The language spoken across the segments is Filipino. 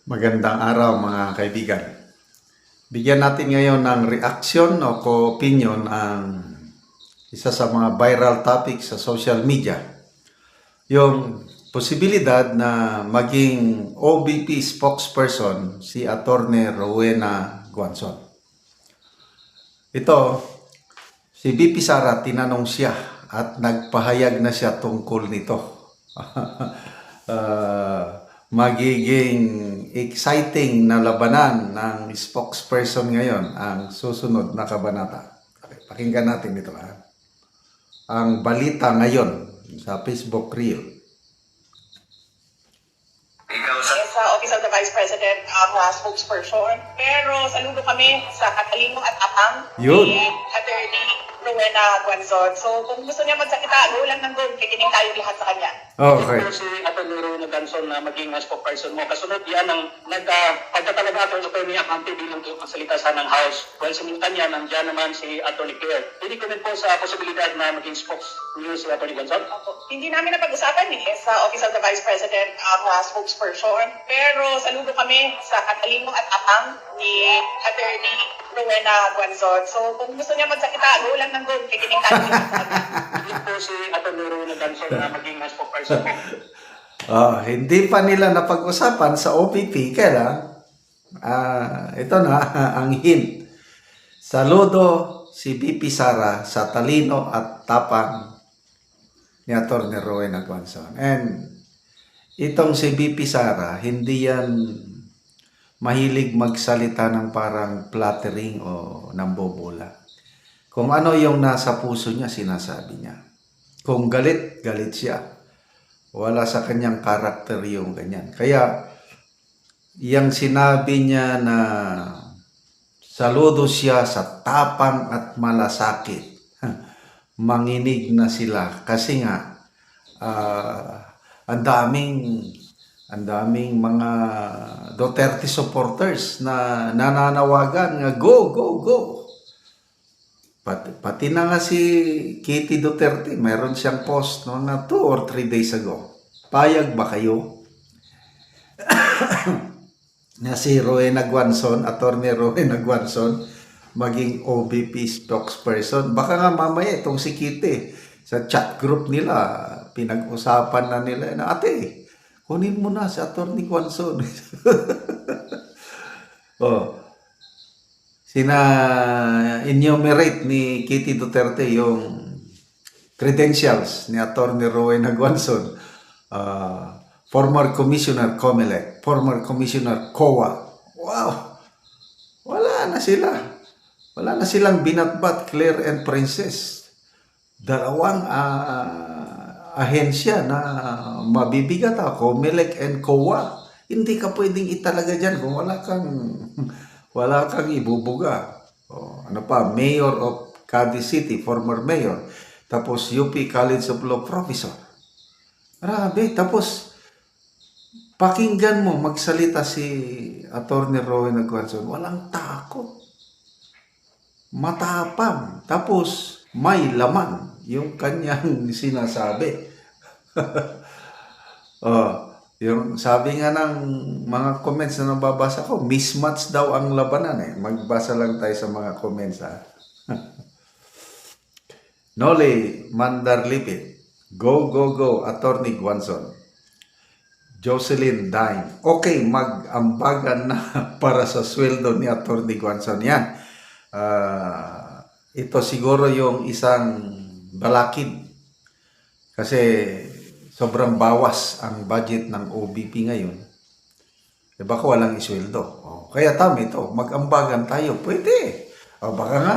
Magandang araw mga kaibigan. Bigyan natin ngayon ng reaksyon o opinion ang isa sa mga viral topic sa social media. Yung posibilidad na maging OBP spokesperson si Attorney Rowena Guanzon. Ito, si VP Sara, tinanong siya at nagpahayag na siya tungkol nito. Magiging exciting na labanan ng spokesperson ngayon ang susunod na kabanata. Okay, pakinggan natin ito ha. Ang balita ngayon sa Facebook Reel. Sa Office of the Vice President spokesperson. Pero saludo kami sa katalino at apang Yun. ni Attorney Rowena Guanzon. So kung gusto niya magsakita, go lang ng go. Kikinig tayo lahat sa kanya. Okay. Ito si Atty. Rowena Guanzon na maging spokesperson mo. Kasunod yan ang pagkatalaga Atty. Attorney Acante bilang salita sa ng House. Well, simuntan niya, nandiyan naman si Atty. Claire. Hindi comment po sa posibilidad na maging spokes niyo si Atty. Guanzon? Hindi namin napag-usapan sa Office of the Vice President spokesperson. Pero saludo kami sa katalino at apang ni Attorney Rowena Guanzon. So kung gusto niya magsakita, go lang ng go. Kikinig tayo lahat sa kanya. Hindi po si Atty. Rowena Guanzon na maging spokesperson mo. Hindi pa nila napag-usapan sa OPP, kaya ito na ang hint. Saludo si VP Sara sa talino at tapang ni Atty. Rowena Guanzon. And itong si VP Sara, hindi yan mahilig magsalita ng parang flattering o nambobola. Kung ano yung nasa puso niya, sinasabi niya. Kung galit, galit siya. Wala sa kanyang karakter yung ganyan. Kaya, yung sinabi niya na saludo siya sa tapang at malasakit, manginig na sila. Kasi nga, ang daming mga Duterte supporters na nananawagan nga go, go, go. Pati na nga si Kitty Duterte, meron siyang post no, na 2 or 3 days ago. Payag ba kayo na si Rowena Guanzon, Attorney Rowena Guanzon, maging OBP spokesperson? Baka nga mamaya itong si Kitty, sa chat group nila, pinag-usapan na nila na, ate, kunin mo na si Attorney Guanzon. Enumerate ni Kitty Duterte yung credentials ni Attorney Rowena Guanzon, former Commissioner COMELEC, former Commissioner COA. Wow! Wala na sila. Wala na silang binatbat, Claire and Princess. Dalawang ahensya na mabibigat ako, COMELEC and COA. Hindi ka pwedeng italaga dyan kung wala kang ibubuga. Ano pa, Mayor of Cadiz City, former Mayor. Tapos UP College of Law Professor. Grabe. Tapos, pakinggan mo, magsalita si Attorney Rowena Guanzon. Walang takot. Matapang. Tapos, may laman yung kanyang sinasabi. Yung sabi nga ng mga comments na nababasa ko, mismatch daw ang labanan eh. Magbasa lang tayo sa mga comments ha. Noli Mandarlipit, go, go, go, Attorney Guanzon. Jocelyn Dime, okay, mag-ambagan na para sa sweldo ni Attorney Guanzon. Yan. Ito siguro yung isang balakid. Kasi sobrang bawas ang budget ng OBP ngayon. Baka walang isweldo. Kaya tama ito, mag-ambagan tayo. Pwede. Baka nga,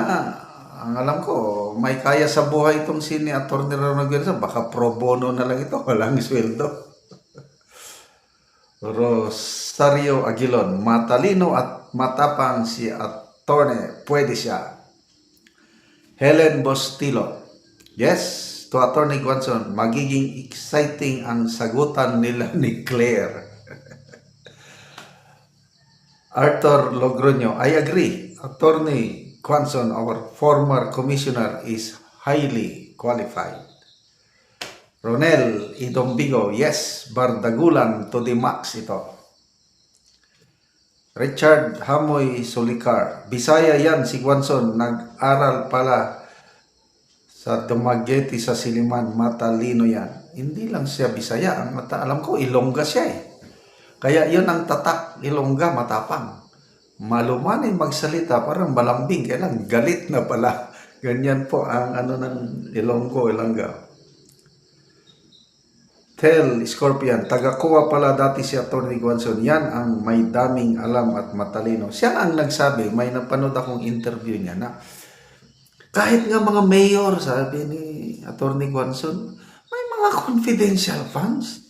ang alam ko, may kaya sa buhay itong si Atty. Rowena Guanzon. Baka pro bono na lang ito, walang isweldo. Rosario Aguilon, matalino at matapang si Atty. Pwede siya. Helen Bostilo, yes, to Atty. Guanzon, magiging exciting ang sagutan nila ni Claire. Arthur Logroño, I agree. Atty. Guanzon, our former commissioner, is highly qualified. Ronel Idombigo, yes, bardagulan to the max ito. Richard Hamoy Solicar. Bisaya yan si Guanzon. Nag-aral pala sa Dumaguete sa Siliman. Matalino yan. Hindi lang siya Bisaya. Alam ko, Ilongga siya eh. Kaya yun ang tatak. Ilongga, matapang. Malumanay magsalita, parang malambing. Kaya lang, galit na pala. Ganyan po ang ano ng Ilongga. Tel Scorpion, taga-Kuwa pala dati si Atty. Guanzon. Yan ang may daming alam at matalino. Siya ang nagsabi, may napanood akong interview niya na kahit nga mga mayor, sabi ni Atty. Guanzon, may mga confidential funds.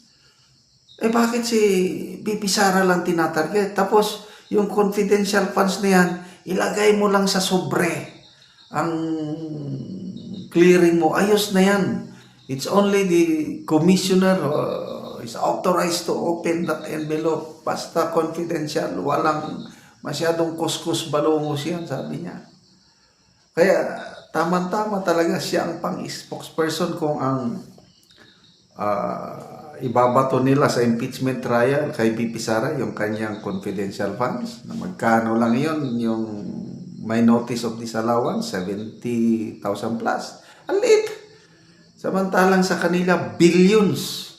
Eh bakit si BP Sara lang tinatarget? Tapos yung confidential funds na yan, ilagay mo lang sa sobre. Ang clearing mo, ayos na yan. It's only the commissioner is authorized to open that envelope. Basta confidential, walang masyadong kuskus balungos yan, sabi niya. Kaya tama-tama talaga siya ang pang-spokesperson kung ang ibabato nila sa impeachment trial kay BP Sara, yung kanyang confidential funds. Na magkano lang yun, yung may notice of disallowance, 70,000 plus. Ang liit. Samantalang sa kanila, billions.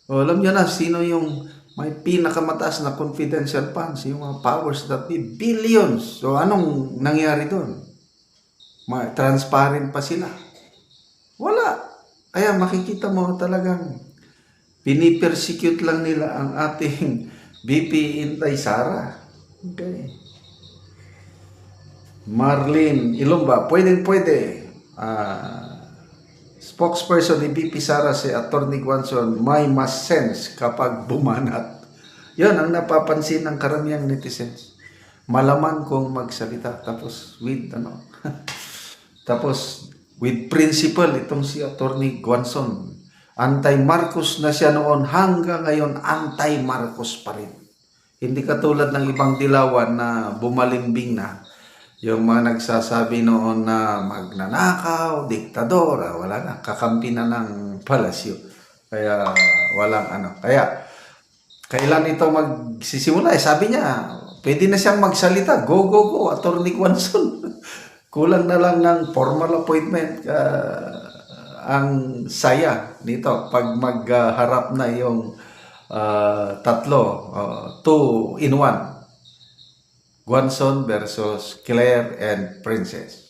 O, alam niyo na, sino yung may pinakamataas na confidential funds, yung mga powers that be, billions. So, anong nangyari doon? Transparent pa sila. Wala. Kaya makikita mo talagang pinipersecute lang nila ang ating BP Inday Sara. Okay. Marlene Ilumba, pwede. Spokesperson ni BP Sara si Atty. Guanzon, may mas sense kapag bumanat. Yan ang napapansin ng karamihang netizens. Malaman kung magsalita. Tapos with principle itong si Atty. Guanzon. Anti-Marcos na siya noon, hanggang ngayon anti-Marcos pa rin. Hindi katulad ng ibang dilawan na bumalimbing na. Yung mga nagsasabi noon na magnanakaw, diktador, wala na, kakampi na ng palasyo. Kaya walang ano. Kaya kailan ito magsisimula? Sabi niya, pwede na siyang magsalita. Go, Atty. Guanzon. Kulang na lang ng formal appointment. Ang saya nito pag magharap na yung tatlo, 2 in 1. Guanzon versus Claire and Princess.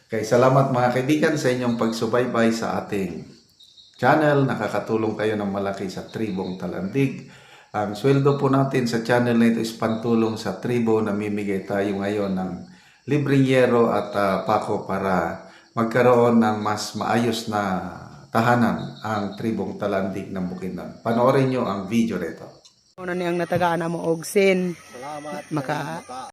Okay, salamat mga kaibigan sa inyong pagsubaybay sa ating channel. Nakakatulong kayo ng malaki sa Tribong Talandig. Ang sweldo po natin sa channel na ito is pantulong sa tribo. Namimigay tayo ngayon ng libreng yero at pako para magkaroon ng mas maayos na tahanan ang Tribong Talandig ng Bukidnon. Panoorin nyo ang video nito. Ano niyang natagaan mo og sin. Salamat. Maka